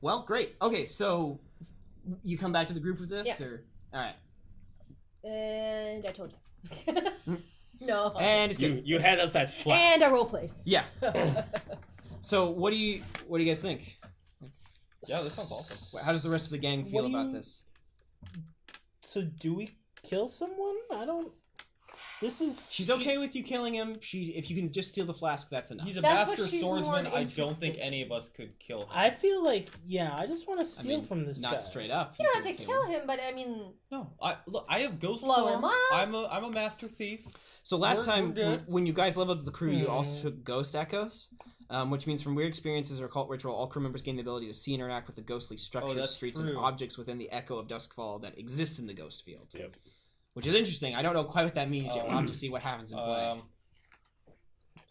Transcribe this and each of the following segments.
Well, great. Okay, so you come back to the group with this, or all right? And I told you. No. And it's good. You had us at flash. And a roleplay. Yeah. So what do you guys think? Yeah, this sounds awesome. How does the rest of the gang feel about this? So do we kill someone? I don't... This is... She's okay with you killing him. If you can just steal the flask, that's enough. He's a That's master what she's swordsman. more I don't think interested any of us could kill him. I feel like, I just want to steal from this guy. Not straight up. You don't have to kill him, but I mean... No, I have ghost Blow form. him up. I'm a master thief. So last We're time, good. when you guys leveled up the crew, you also took ghost echoes, which means from weird experiences or occult ritual, all crew members gain the ability to see and interact with the ghostly structures, that's streets, true. and objects within the echo of Doskvol that exists in the ghost field. Yep. Which is interesting. I don't know quite what that means yet. We'll have to see what happens in play.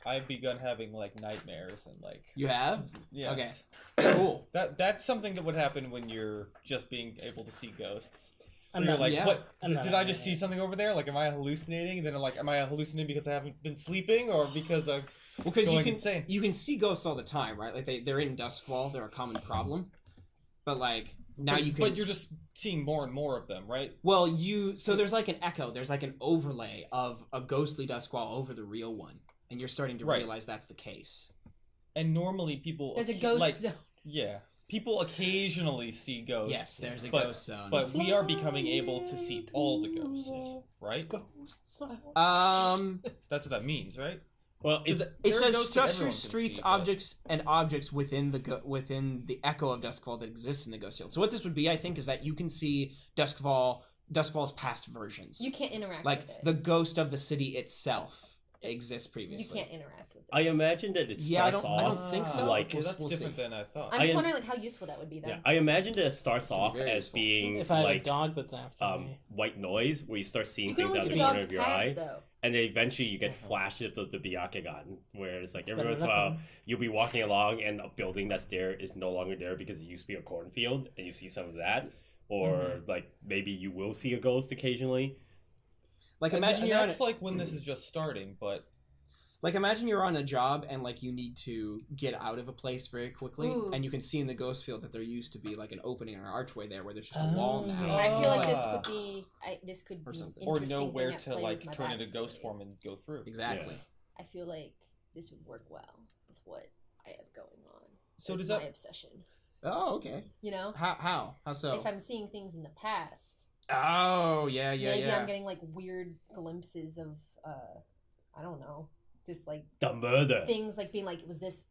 I've begun having like nightmares and like. You have? Yes. Okay. Cool. That's something that would happen when you're just being able to see ghosts. I'm You're not, like, yeah. what? I'm not Did I just see something over there? Like, am I hallucinating? And then, like, am I hallucinating because I haven't been sleeping, or because I'm Because going insane? you can see ghosts all the time, right? Like they're in Doskvol, they're a common problem. But like now you can. But you're just seeing more and more of them, right? Well, so there's like an echo, there's like an overlay of a ghostly Doskvol over the real one, and you're starting to realize that's the case. And normally people There's a ghost like, zone. yeah, people occasionally see ghosts. Yes, there's a ghost zone. But we are becoming able to see all the ghosts, right? That's what that means, right? Well, it There are says ghosts that everyone structures, can streets, see, but- objects within the echo of Doskvol that exists in the ghost field. So what this would be, I think, is that you can see Doskvol's past versions. You can't interact like with it. the ghost of the city itself exists previously. You can't interact with it. I imagine that it starts I off don't think so. like Well, that's We'll different see. than I thought. I'm I just am- wondering like how useful that would be then. Yeah, I imagine that it starts off very as useful. being If I have a like dog that's after me. white noise, where you start seeing You can things only out see of the the corner dog's of your past, eye, though. and then eventually you get flashes of the Byakugan, where it's like every better once in a than while nothing. you'll be walking along and a building that's there is no longer there because it used to be a cornfield, and you see some of that, or like maybe you will see a ghost occasionally. Like And imagine you're on that's like when this is just starting, but imagine you're on a job and like you need to get out of a place very quickly, Ooh. and you can see in the ghost field that there used to be like an opening or an archway there where there's just a wall now. I feel like Ah. this could Or be something. or interesting know where thing at to play like with my turn into ghost backstory. form and go through. Exactly. I feel like this would work well with what I have going on. So It's does that? my obsession? Oh, okay. You know, How so? if I'm seeing things in the past, Oh, yeah. maybe I'm getting like weird glimpses of I don't know, just like The murder. things like being like, was this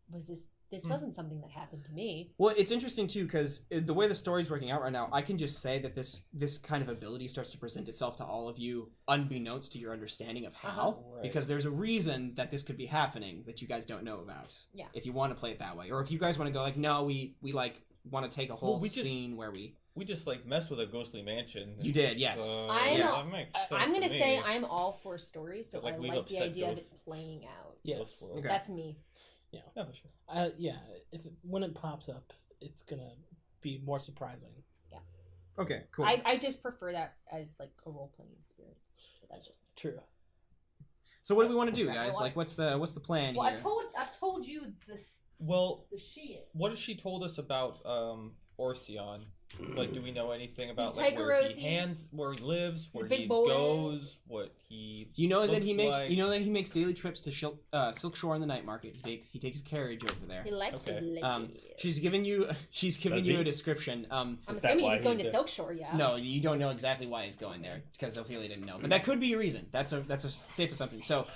wasn't something that happened to me. Well, it's interesting too because the way the story's working out right now, I can just say that this kind of ability starts to present itself to all of you, unbeknownst to your understanding of how, Right. because there's a reason that this could be happening that you guys don't know about. Yeah. If you want to play it that way, or if you guys want to go like, no, we like want to take a whole we just- scene where we. We just like messed with a ghostly mansion. You did, yes. I'm Yeah. That makes sense. I'm gonna to say me. I'm all for stories, so Like, I we've like the upset idea of it ghosts. playing out. Yes. Ghost world. Okay. That's me. Yeah, for sure. When it pops up, it's gonna be more surprising. Okay, cool. I just prefer that as like a role playing experience. But that's just True. So what do we want to do, Well, guys? Like, what's the plan well. here? I've told you this Well, the shit. what has she told us about Orsion? Like, do we know anything about He's like where Tycherosi. where he lives, He's a where big he boy. goes, what he You know that looks he makes like? you know that he makes daily trips to Silk Shore in the night market. He takes a carriage over there. He likes Okay. his ladies. She's given you Does you he? a description. I'm Is that assuming why he's going he's to there? Silk Shore, yeah. No, you don't know exactly why he's going there because Ophelia didn't know, but that could be a reason. That's a safe assumption. So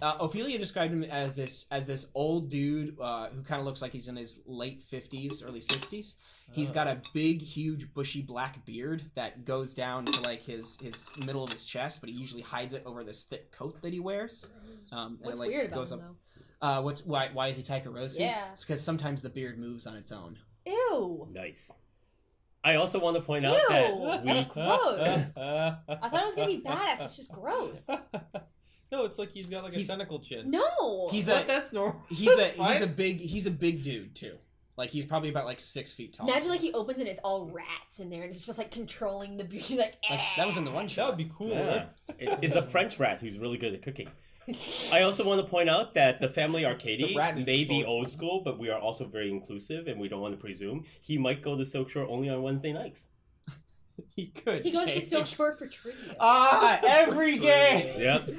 Ophelia described him as this old dude who kind of looks like he's in his late 50s, early 60s. He's got a big, huge, bushy black beard that goes down to like his middle of his chest, but he usually hides it over this thick coat that he wears. And What's it, like, weird about goes him up. though? Why is he Tycherosi? Yeah. It's because sometimes the beard moves on its own. Ew. Nice. I also want to point out Ew. that That's gross. I I thought it was gonna be badass. It's just gross. No, it's like he's got like a He's- tentacle chin. No. He's But a that's normal. he's That's fine. a big dude too. Like he's probably about like 6 feet tall. Imagine like he opens it and it's all rats in there and it's just like controlling the beauty. He's like, Like, that was in the one That shot. would be cool. yeah. It's a French rat who's really good at cooking. I also want to point out that the family Arkady The rat is may the be swordsman. old school, but we are also very inclusive, and we don't want to presume. He might go to Silk Shore only on Wednesday nights. He could. He goes to change. Silk Shore for trivia. Every game. Yep.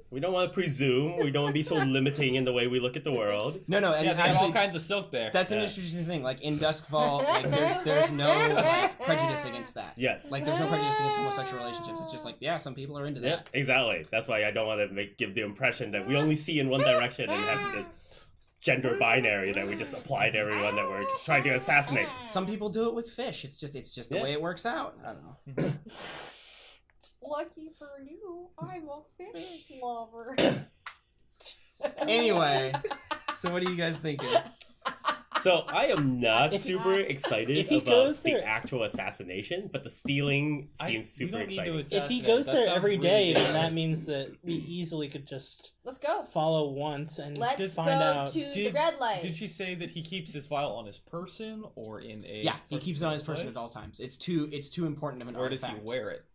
We don't want to presume. We don't want to be so limiting in the way we look at the world. No, and Yeah, they have all actually, kinds of silk there. that's an Yeah. interesting thing. Like in Doskvol, like there's no like prejudice against that. Yes. Like there's no prejudice against homosexual relationships. It's just like some people are into Yeah, that. exactly. That's why I don't want to give the impression that we only see in one direction and have this gender binary that we just apply to everyone that we're trying to assassinate. Some people do it with fish. It's just the Yeah. way it works out. I don't know. Lucky for you, I'm a fish lover. Anyway, so what are you guys thinking? So I am not If he- super excited if he about goes the there- actual assassination, but the stealing seems super exciting. If he assassinate. goes That there sounds every really day, good. then that means that we easily could just Let's go. follow once and Let's find go out. to the Did- red light. Did she say that he keeps his file on his person or in a? Yeah, he keeps it on his person place? at all times. It's too important of an Where does artifact. he wear it?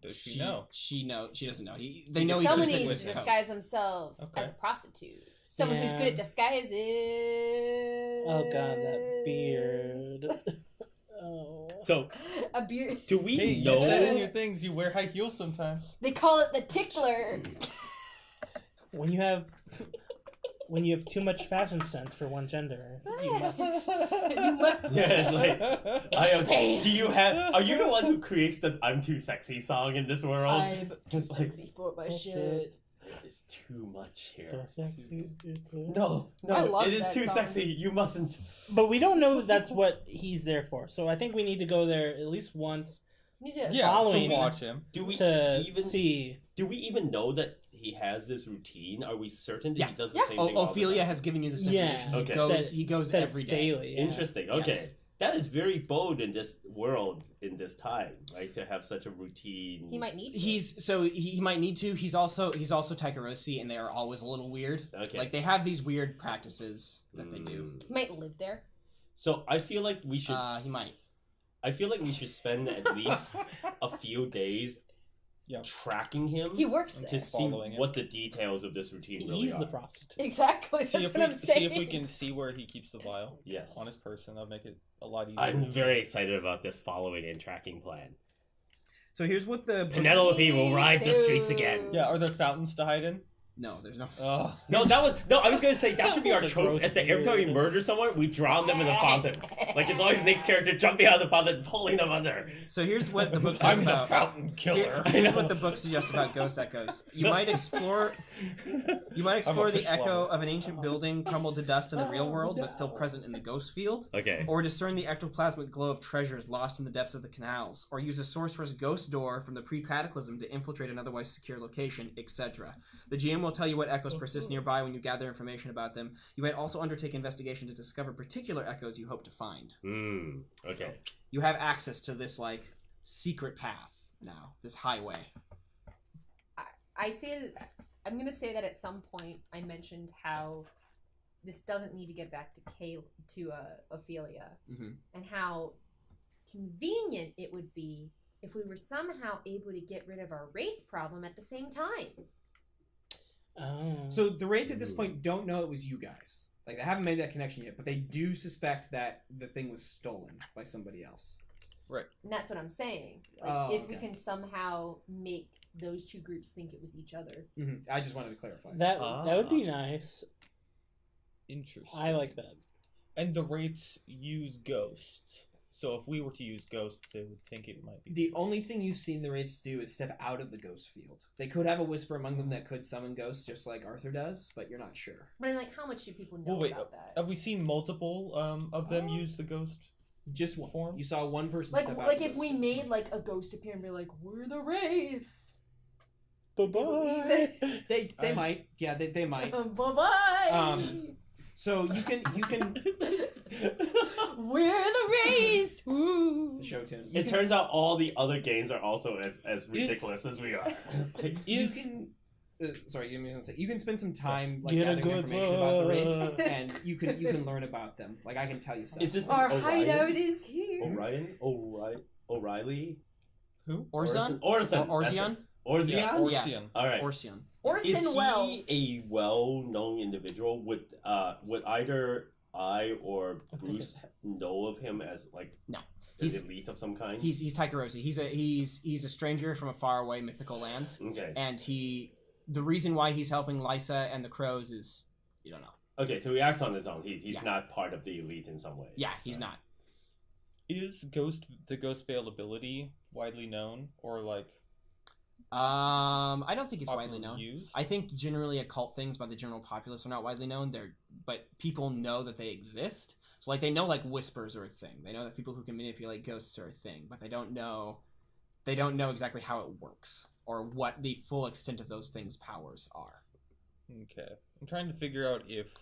Does she know? She doesn't know. They know he Someone keeps it needs with to his coat. disguise themselves Okay. as a prostitute. Someone who's Yeah. good at disguising. Oh god, that beard. Oh. So A beard. do we Hey, you know? said in your things you wear high heels sometimes. They call it the tickler. When you have too much fashion sense for one gender, you must. You must. Yeah, it's like Expand. do you have? Are you the one who creates the "I'm too sexy" song in this world? I'm too It's like sexy for my Oh, shit. it's too much here. So sexy. No, I no, love it is that too song. sexy. You mustn't. But we don't know that's what he's there for. So I think we need to go there at least once You just, Yeah, Following to watch him. Do we to even see. do we even know that he has this routine? Are we certain that Yeah. he does the Yeah. same thing? all the Ophelia time? has given you this Yeah. information. Okay. He goes That every it's day. daily. Yeah. Interesting. Okay. Yes. That is very bold in this world, in this time, right? To have such a routine. he might need to. He might need to. He's also Tycherosi, and they are always a little weird. Okay. Like they have these weird practices that they do. He might live there. So I feel like we should. He might. I feel like we should spend at least a few days Yeah. tracking him He works there. to see Following him. what the details of this routine really He's are. the prostitute. Exactly. See That's if what we I'm saying. see if we can see where he keeps the vial Yes. on his person. That'll make it a lot easier. I'm very excited about this following and tracking plan. So here's what the Penelope will ride the streets again. Yeah, are there fountains to hide in? No, there's no. Oh. No, I was gonna say that should be our The trope. gross As the every time we beard. murder someone, we drown them in the fountain. Like it's always Nick's character jumping out of the fountain, pulling them under. So here's what the book says I'm the about. fountain killer. Here's what the book suggests about ghost echoes. You might explore the fish echo lover. of an ancient building crumbled to dust in the real world, but still present in the ghost field. Okay. Or discern the ectoplasmic glow of treasures lost in the depths of the canals, or use a sorcerer's ghost door from the pre-cataclysm to infiltrate an otherwise secure location, etc. The GM will tell you what echoes persist nearby when you gather information about them. You might also undertake investigation to discover particular echoes you hope to find. Okay. You have access to this, like, secret path now, this highway. I'm gonna say that at some point I mentioned how this doesn't need to get back to Ophelia, and how convenient it would be if we were somehow able to get rid of our wraith problem at the same time. Oh. So the Wraith at this point don't know it was you guys. Like, they haven't made that connection yet, but they do suspect that the thing was stolen by somebody else. And that's what I'm saying. Like, Oh, if we okay. can somehow make those two groups think it was each other. I just wanted to clarify. that would be nice. Interesting. I like that. And the wraiths use ghosts. So if we were to use ghosts, they would think it might be. The only thing you've seen the Wraiths do is step out of the ghost field. They could have a whisper among them that could summon ghosts, just like Arthur does, but you're not sure. But I'm like, how much do people know Well, wait, about that? have we seen multiple of them use the ghost? Just one. Form? You saw one person Like, step out. like of the if ghost we field. made like a ghost appear and be like, we're the Wraiths. Bye-bye. They might. Yeah, they might. Bye-bye. So you can We're the Wraiths. Woo. it's a show tune. It turns out all the other games are also as ridiculous as we are. you can. Sorry, you can say you can spend some time like Get a gathering good information about the Wraiths, look. and you can learn about them. Like I can tell you stuff. Is this Our Orion? hideout is here. O'Reilly? Who? Orzon? Orson. Or Orzion? Orsian? Yeah, Orsian. All right. Orsian. Is Orson Welles. he a well-known individual? Would either I or Bruce know of him as like No. an He's- elite of some kind? He's Tycherosi. He's a stranger from a faraway mythical land, Okay. and the reason why he's helping Lysa and the crows is you don't know. Okay, so he acts on his own. He's Yeah. not part of the elite in some way. Yeah, he's not. Is the Ghost Veil ability widely known or like I don't think it's widely popularly known. used? I think generally occult things by the general populace are not widely known. But people know that they exist. So like they know like whispers are a thing. They know that people who can manipulate ghosts are a thing, but they don't know exactly how it works or what the full extent of those things' powers are. Okay. I'm trying to figure out if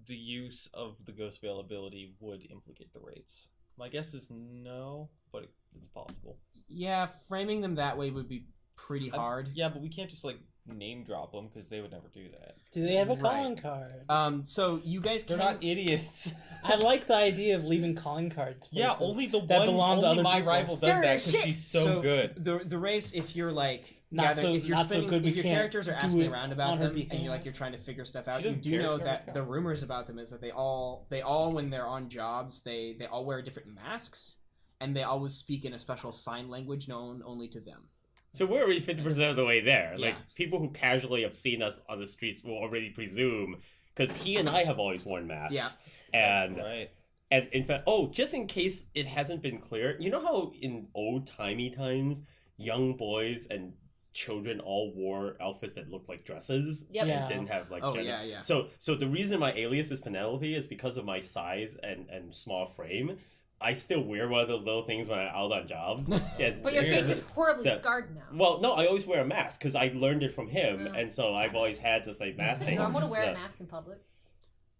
the use of the Ghost Veil ability would implicate the rates. My guess is no, but it's possible. Yeah, framing them that way would be pretty hard. Yeah, but we can't just like name drop them because they would never do that. Do they have a Right. calling card? So you guys They're can not idiots. I like the idea of leaving calling cards. Yeah, places only the that one. belong to Only other my people. rival does Stir that because shit. she's so good. The race, if you're like Not so- if you're not so spinning, good, we if your can't characters are do asking it around on about her them and behalf. you're trying to figure stuff out, She you doesn't do care, know she that always the got it. rumors about them is that they all when they're on jobs they all wear different masks and they always speak in a special sign language known only to them. So we're already 50% of the way there. Yeah. Like, people who casually have seen us on the streets will already presume, because he and I have always worn masks. Yeah. And, That's right. and in fact, just in case it hasn't been clear, you know how in old-timey times, young boys and children all wore outfits that looked like dresses? Yep. Yeah. And didn't have, like, Oh, gender. yeah. So the reason my alias is Penelope is because of my size and small frame. I still wear one of those little things when I'm out on jobs. And- But your face is horribly Yeah. scarred now. Well, no, I always wear a mask because I learned it from him, Oh. and so I've always had this like mask Is thing. it normal to wear So- a mask in public?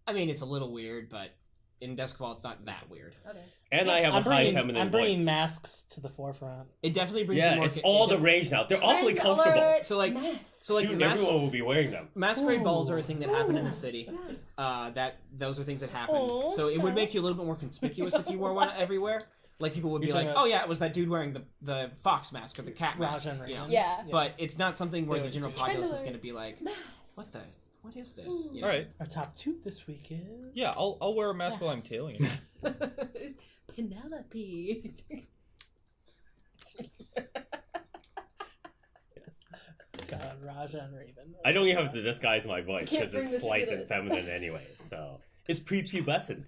I mean, it's a little weird, but in Doskvol it's not that weird. Okay. And I have a high feminine I'm bringing voice. masks to the forefront. It definitely brings Yeah, you more it's all the rage now. They're awfully Trend comfortable. alert, So, like- masks. so, like, Soon mask- everyone will be wearing them. Masquerade balls Ooh. are a thing that happen in the city. Yes. Those are things that happen. Oh, So it would make you a little bit more conspicuous if you wore one everywhere. Like people would be You're like, talking "Oh about- yeah, it was that dude wearing the fox mask or the cat mask." Rajan You know? Raven. Yeah. But it's not something where They the always general do. populace is Trend going to be like, Masks. what is this? You know? All right. Our top 2 this week is... Yeah, I'll wear a mask while I'm tailing you. Penelope. God, Rajan Raven. I don't even have to disguise my voice can't because bring it's this slight into and this. feminine anyway. So it's prepubescent.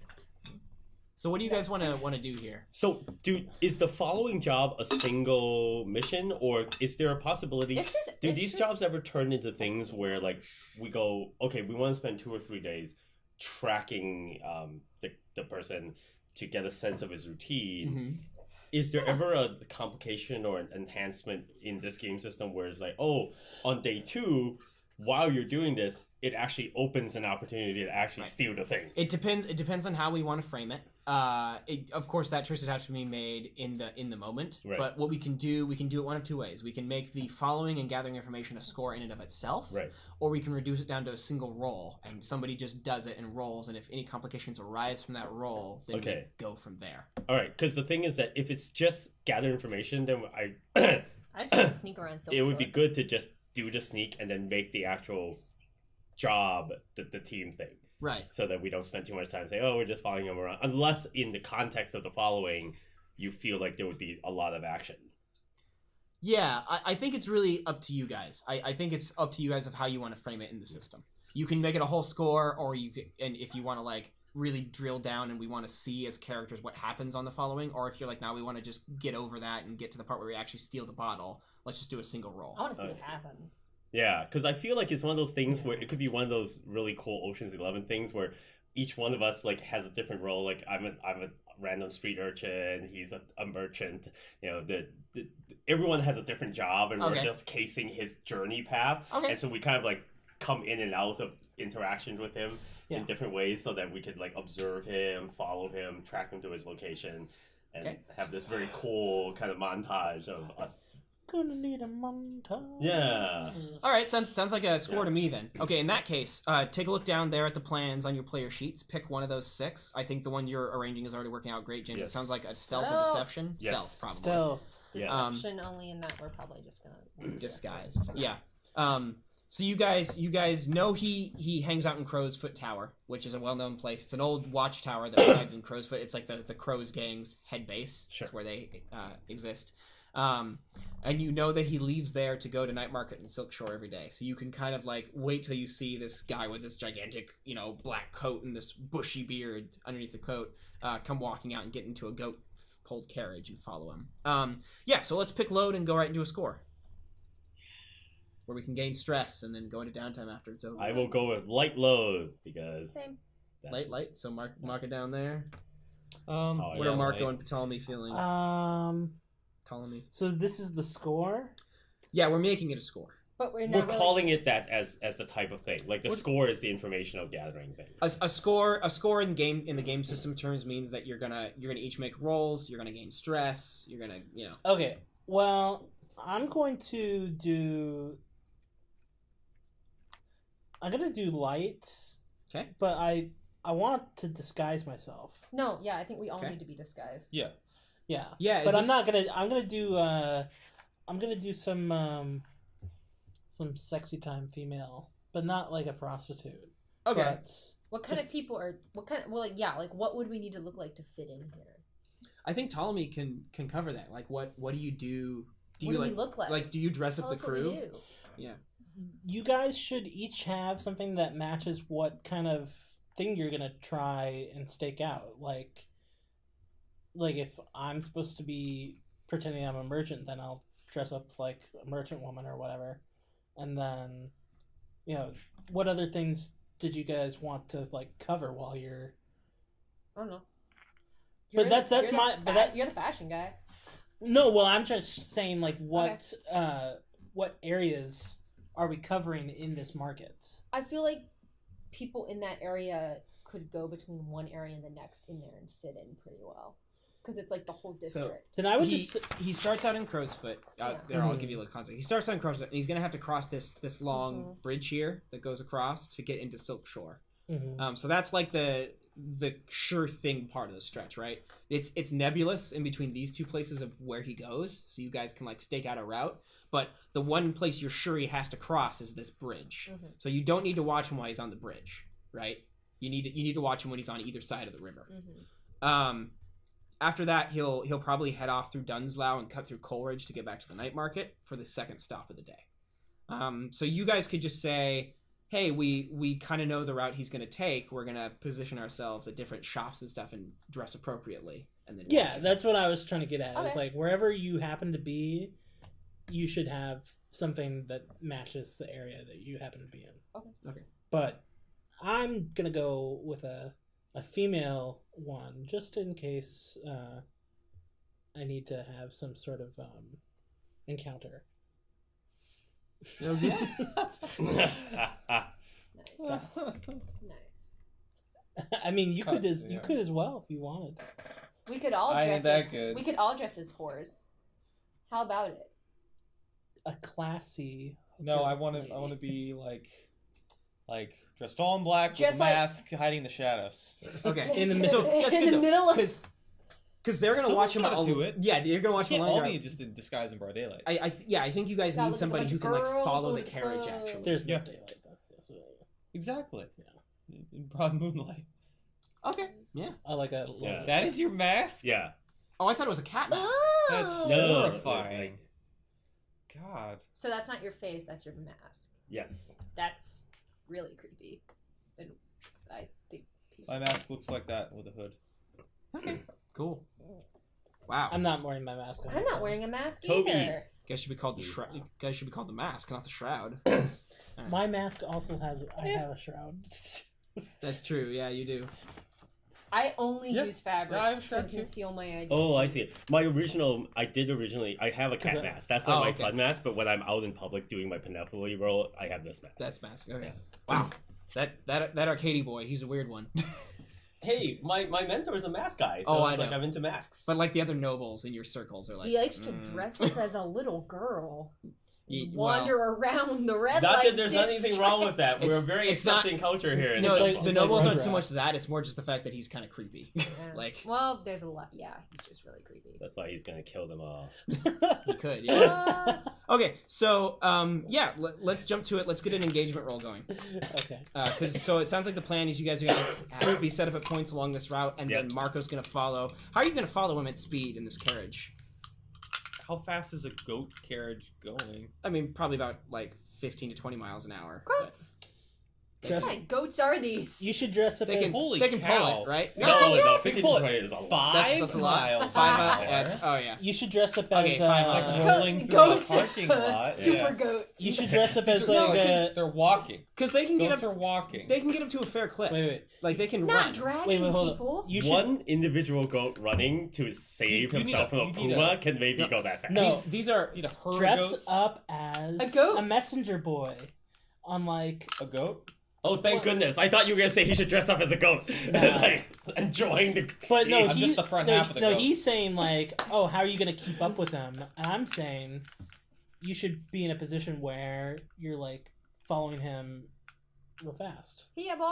So what do you guys want to do here? So, is the following job a single mission, or is there a possibility? It's just. Do it's these just- jobs ever turn into things where, like, we go, okay, we want to spend 2 or 3 days tracking the person to get a sense of his routine? Mm-hmm. Is there ever a complication or an enhancement in this game system where it's like, oh, on day 2, while you're doing this, it actually opens an opportunity to actually Right. steal the thing? It depends. It depends on how we want to frame it. Of course, that choice would have to be made in the moment. Right. But what we can do it one of 2 ways. We can make the following and gathering information a score in and of itself, Right. or we can reduce it down to a single roll, and somebody just does it and rolls. And if any complications arise from that roll, then Okay. we go from there. All right, because the thing is that if it's just gather information, then I just want to sneak around. it would be good to just do the sneak and then make the actual job the team thing, Right. so that we don't spend too much time saying, oh, we're just following him around, unless in the context of the following you feel like there would be a lot of action. Yeah, I think it's really up to you guys. I think it's up to you guys of how you want to frame it in the system. You can make it a whole score, or you can, and if you want to like really drill down and we want to see as characters what happens on the following, or if you're like, now we want to just get over that and get to the part where we actually steal the bottle, let's just do a single roll. I want to see what happens. Yeah, because I feel like it's one of those things where it could be one of those really cool Ocean's 11 things where each one of us like has a different role. Like I'm a random street urchin, he's a merchant. You know, everyone has a different job, and we're Okay. just casing his journey path. Okay. And so we kind of like come in and out of interactions with him Yeah. in different ways, so that we could like observe him, follow him, track him to his location, and Okay. have this very cool kind of montage of us. Gonna need a montage. Yeah. All right, sounds like a score Yeah. to me then. Okay, in that case, take a look down there at the plans on your player sheets. Pick one of those 6. I think the one you're arranging is already working out great, James. It Yes. sounds like a stealth or Stealth. deception. Yes. Stealth, probably. Stealth. Deception only in that we're probably just gonna disguised. Yeah. So you guys know he hangs out in Crow's Foot Tower, which is a well-known place. It's an old watchtower that resides in Crow's Foot. It's like the Crows gang's head base. Sure. That's where they exist. And you know that he leaves there to go to night market in Silk Shore every day. So you can kind of like wait till you see this guy with this gigantic, black coat and this bushy beard underneath the coat come walking out and get into a goat-pulled carriage and follow him. So let's pick load and go right into a score, where we can gain stress and then go into downtime after it's over. I will go with light load because same. Light. So mark it down there. Oh, What are Marco and Ptolemy feeling? Ptolemy. So this is the score? Yeah, we're making it a score. But we're calling it that as the type of thing. Like the score is the informational gathering thing. A score in the game system terms means that you're gonna each make rolls. You're gonna gain stress. You're gonna Okay. Well, I'm going to do. I'm gonna do light. Okay. But I want to disguise myself. No, yeah, I think we all Okay. need to be disguised. Yeah. Yeah. Yeah. But I'm gonna do some sexy time female, but not like a prostitute. Okay. But What kind of people are? What kind of? Well, what would we need to look like to fit in here? I think Ptolemy can cover that. Like, what do you do? Do What you do we look like? Like, do you dress Tell up the us what we crew? do. Yeah. you guys should each have something that matches what kind of thing you're gonna try and stake out. Like if I'm supposed to be pretending I'm a merchant, then I'll dress up like a merchant woman or whatever. And then, what other things did you guys want to like cover while you're? I don't know. But that's you're the fashion guy. No, well, I'm just saying like what areas are we covering in this market? I feel like people in that area could go between one area and the next in there and fit in pretty well, because it's like the whole district. Then I would he starts out in Crow's Foot. There, I'll give you a little context. He starts out in Crow's Foot, and he's gonna have to cross this long bridge here that goes across to get into Silk Shore. Mm-hmm. So that's like the sure thing part of the stretch, right? It's nebulous in between these two places of where he goes, so you guys can like stake out a route. But the one place you're sure he has to cross is this bridge. Mm-hmm. So you don't need to watch him while he's on the bridge, right? You need to watch him when he's on either side of the river. Mm-hmm. After that, he'll probably head off through Dunslow and cut through Coleridge to get back to the night market for the second stop of the day. So you guys could just say, hey, we kind of know the route he's going to take. We're going to position ourselves at different shops and stuff and dress appropriately. And then that's what I was trying to get at. Okay. It's like wherever you happen to be, you should have something that matches the area that you happen to be in. Okay. But I'm going to go with a female one, just in case I need to have some sort of encounter. Okay. Nice. I mean, you could as well if you wanted. We could all I dress ain't that as good. we could all dress as whores. How about it? A classy. No, I want to be like dressed all in black Just with a mask, hiding the shadows. Okay. In the middle. So that's In good the middle of because they're gonna watch him Someone's gotta all. do it. Yeah, you're gonna watch him Can't all all night. be just in disguise in broad daylight. I think you guys Gotta need look at a somebody bunch who of can like girls, follow the look at carriage. clothes. Actually, There's no Yeah. daylight though. So, Exactly. Yeah. In broad moonlight. okay. Yeah. I like a. Yeah. That is your mask? Yeah. Oh, I thought it was a cat mask. That's Oh! horrifying. God. So that's not your face, that's your mask. Yes. That's really creepy. And I think My mask looks like that with a hood. Okay. Cool. Wow. I'm not wearing my mask. I'm not wearing a mask Toby. either. Guys should be called the shroud. Guys should be called the mask, not the shroud. My mask also has. I have a shroud. That's true. Yeah, you do. I only Yeah. use fabric Yeah, I have a to shroud too. conceal my identity. Oh, I see. I have a cat mask. That's not my fun mask, but when I'm out in public doing my Penelope role, I have this mask. That's mask. Okay. Wow. That Arkady boy, he's a weird one. Hey, my mentor is a mask guy, so Oh, I it's like know. I'm into masks. But like the other nobles in your circles are like. He likes to dress up as a little girl. wander around the red Not light that there's anything wrong with that. We're a very it's not- accepting culture here. No, It's like- the it's nobles like aren't so Rugrats. much that. It's more just the fact that he's kind of creepy. Yeah. Like well, there's a lot. Yeah, he's just really creepy. That's why he's gonna kill them all. he could. Yeah. Uh, Okay, so yeah, let's jump to it. Let's get an engagement roll going. Okay. Because so it sounds like the plan is you guys are gonna be set up at points along this route, and then Marco's gonna follow. How are you gonna follow him at speed in this carriage? How fast is a goat carriage going? I mean, probably about like 15 to 20 miles an hour. goats. What kind of goats are these? You should dress up They can, as... Holy they can pull cow. it, right? No, 15 to pull it 20 is a lot. 5 That's a lot. miles. 5 an out. hour. That's, oh yeah. You should dress up Okay, as... 5 miles an hour. rolling through a goats, parking lot. super Yeah. goats. You should dress up as No, like because a... they're walking. Because they can get Goats up. are walking. They can get up to a fair clip. Wait. Like they can Not run. dragging Hold people. on. You should... One individual goat running to save You need himself from a you need puma can maybe go that fast. No. These are You need a herd Dress of goats. up as A goat? a messenger boy on like... A goat? Oh, thank goodness. I thought you were going to say he should dress up as a goat. Nah. It's like enjoying the But no, I'm just the front no, half of the no, goat. he's saying like, oh, how are you going to keep up with them? And I'm saying you should be in a position where you're like following him real fast. Here, boy.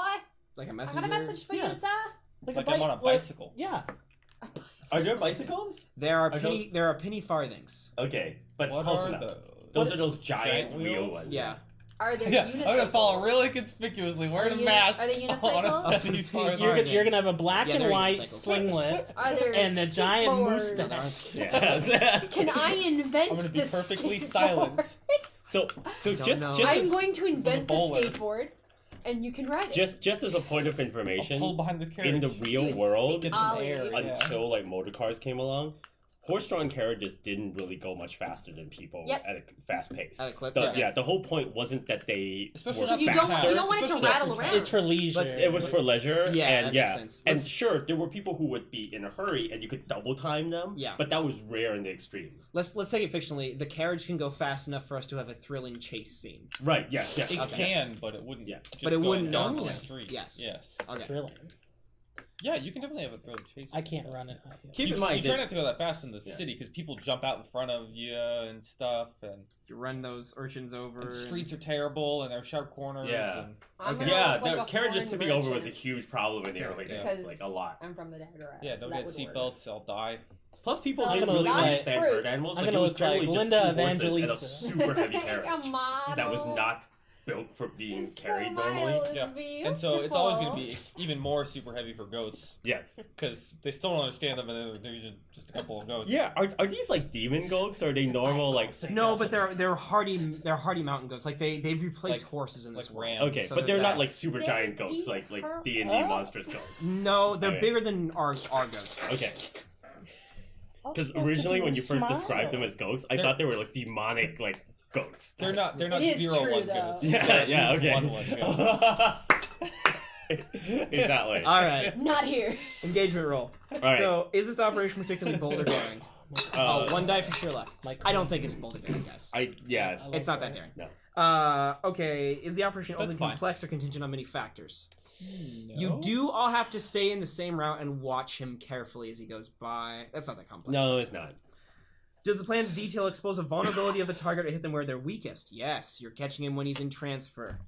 like a I messenger. got a message for Yeah. you, sir. Like I'm on a bicycle. Yeah. Are there bicycles? There are those- there are penny farthings. Okay, but What close are enough. those? Those are those giant Giant wheel wheels? ones. Yeah. Are there Yeah, I'm gonna follow unicycles? really conspicuously wearing Are a they mask. are they on unicycles? a penny farthing. You're gonna have a black Yeah, and they're white unicycles. slinglet Are there and a giant moose skateboards? dance. Yes. Can I invent I'm gonna be the perfectly skateboard? silent. So don't just know. just I'm as, going to invent the bowler. skateboard, and you can ride it. just as a point of I'll information, pull behind the carriage. in the real You world, Get some Ollie. air. Yeah. until like motor cars came along, horse-drawn carriages didn't really go much faster than people Yep. at a fast pace. At a clip. The whole point wasn't that they Especially were not you faster. don't want it to Especially rattle not around. It's for leisure. It was for leisure. Yeah, and that yeah, makes sense. and Let's- sure, there were people who would be in a hurry, and you could double time them. Yeah. but that was rare in the extreme. Let's take it fictionally. The carriage can go fast enough for us to have a thrilling chase scene. Right? Yes. Yes. It Okay. can, but it wouldn't. Yeah. just But it go wouldn't down normally. the street. Yes. Yes. Okay. thrilling. Yeah, you can definitely have a thrilling chase. I can't run it. high heel. Keep you, in mind you try that- not to go that fast in the Yeah. city because people jump out in front of you and stuff, and, You run those urchins over. and streets are terrible and there are sharp corners. Yeah. And, I'm Okay. gonna Yeah, look like the a carriages foreign tipping over was a merchant. huge problem in the early days. Because- Like a lot. I'm from the Dagger. yeah, so don't that get would work. seatbelts, they'll die. Plus, people So didn't I'm really gonna look understand like- herd animals. I'm Like, gonna it was look like totally just Linda two horses and a Evangelista. super heavy carriage A model. that was not built for being This carried smile normally. is Yeah. And so it's always going to beautiful. be even more super heavy for goats Yes. because they still don't understand them, and they're usually just a couple of goats. Yeah. Are these like demon goats or are they normal like? No, but they're hardy mountain goats. Like they've replaced Like- horses in this like world. rams. Okay, So but they're that. not like super They giant goats eat like her- D&D Oh. monstrous goats. No, they're Okay. bigger than our goats. Okay. Oh, Because yes, originally they when you first smile. described them as goats, I They're- thought they were like demonic like goats. They're not It is 0-1 true, goats. though. Yeah, They're at yeah, least okay. 1-1 goats. Exactly. All right, Not here. engagement roll. right. So, is this operation particularly boulder daring? Oh, one die for sheer luck. I don't think it's boulder daring, guys. Yeah. I like It's not that. that daring. No. Okay. Is the operation That's only fine. complex or contingent on many factors? No? You do all have to stay in the same route and watch him carefully as he goes by. That's not that complex. No, it's not. Does the plan's detail expose a vulnerability of the target or hit them where they're weakest? Yes, you're catching him when he's in transfer.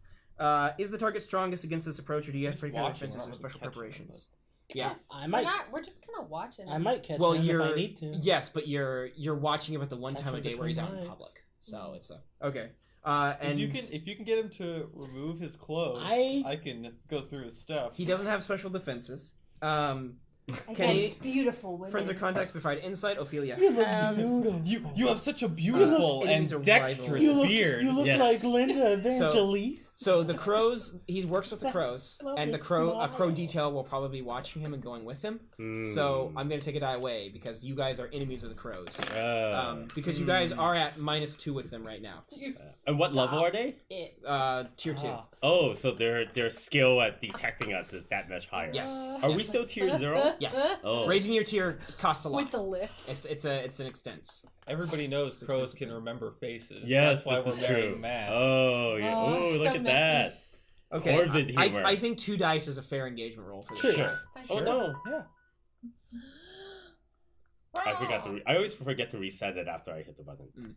Is the target strongest against this approach, or do you have Just particular watching, defenses not or really special catching them, preparations? Yeah. I might. We're just kind of watching. I might catch Well, him if you're I need to. yes, but you're watching him at the one Catch time him of day where he's out in between public. So Mhm. it's okay. And if you can get him to remove his clothes, I can go through his stuff. he doesn't have special defenses. Against beautiful women. Friends or contacts provide insight. Ophelia You look has. beautiful. You have such a beautiful enemies are and dexterous rivals. beard. You look Yes. like Linda Evangelista. So the crows, he works with the crows, I love and your a crow smile. detail will probably be watching him and going with him. So I'm gonna take a die away because you guys are enemies of the crows. Because you guys are at -2 with them right now. And what level are they? It. Tier 2. Ah. Oh, so their skill at detecting us is that much higher. Yes. Are we still tier 0? Yes. Oh. Raising your tier costs a lot. With the lifts. It's an expense. Everybody knows crows can remember faces. Yes, That's why this we're is wearing true. masks. Oh, yeah. Oh, Oh, look so at messy. that. Okay. Morbid humor. I think 2 dice is a fair engagement roll for this. Sure. show. Oh no. Yeah. I forgot to. I always forget to reset it after I hit the button.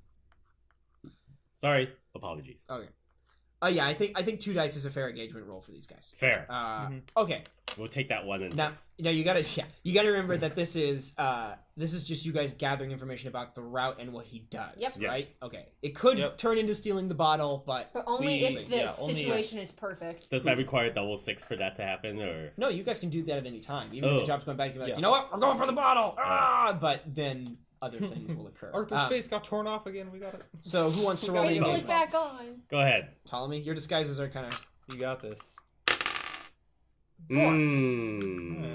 Sorry, apologies. Okay. Yeah, I think 2 dice is a fair engagement roll for these guys. Fair. Okay. We'll take that 1 and Now, 6. now you gotta remember that this is just you guys gathering information about the route and what he does. Yep. Right? Okay. It could turn into stealing the bottle, but only if the only situation is perfect. Does that require double 6 for that to happen, or? no, you guys can do that at any time. Even if the job's going back, you can be like, Yeah. you know what? We're going for the bottle. But then other things will occur. Arthur's face got torn off again. We got it. So who wants to roll the Wait, pull it engagement? back on. Go ahead. Ptolemy, your disguises are kind of You got this. 4.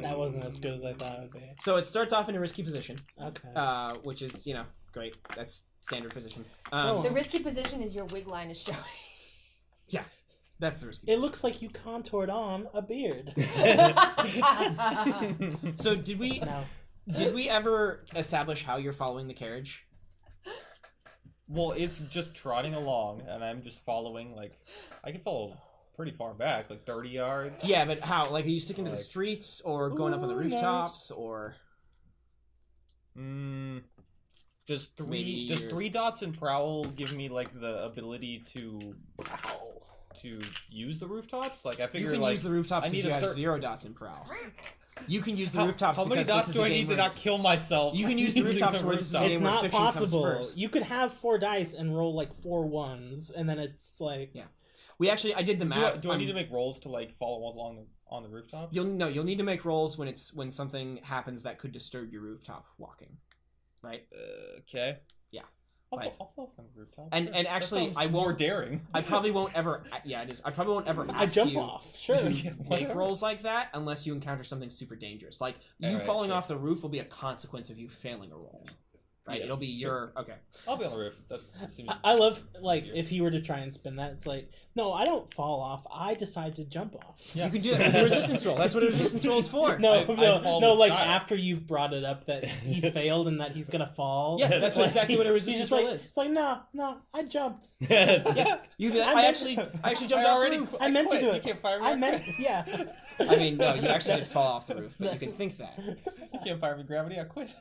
That wasn't as good as I thought it would be. So it starts off in a risky position, Okay. which is great. That's standard position. Oh. The risky position is your wig line is showing. That's the risky. It looks like you contoured on a beard. So did we No. ever establish how you're following the carriage? Well, it's just trotting along, and I'm just following. Like, I can follow pretty far back, like 30 yards. Yeah, but how? Like, are you sticking to the Like- streets or going up on the Ooh, rooftops or? Does Maybe 3 dots in prowl give me like the ability to use the rooftops? Like, I You figure can like use the rooftops I if need you a have certain- 0 dots in prowl. You can use the rooftops. How many because dots this is do a I game need to where- not kill myself? You can use the using rooftops where this is a rooftops? game It's where not fiction comes possible. first. You could have 4 dice and roll like 4 ones, and then it's like I did the math. Do I need to make rolls to like follow along on the rooftop? You'll need to make rolls when something happens that could disturb your rooftop walking, right? Okay. Yeah. I'll Like- follow on the rooftop. And Sure. and That actually, sounds I more won't. daring. I probably won't ever. Yeah, it is. I probably won't ever I ask jump you off. Sure. to Yeah, make whatever. rolls like that unless you encounter something super dangerous. Like you Alright, falling sure. off the roof will be a consequence of you failing a roll. Right? Yeah, It'll be sure. your okay. I'll be on the roof. That seems. I love like easier. if he were to try and spin that, it's like no, I don't fall off. I decide to jump off. Yeah. You can do that with a resistance roll. That's what a resistance roll is for. No, I follow the like style. after you've brought it up that he's failed and that he's gonna fall. Yeah, that's Like, exactly what a he's resistance just like, roll is. It's like no, I jumped. Yeah, you'd be like, I actually jumped off the roof. I meant to quit. do You it. can't fire me. I meant, yeah. I mean, no, you actually did fall off the roof, but you can think that. You can't fire me, gravity. I quit.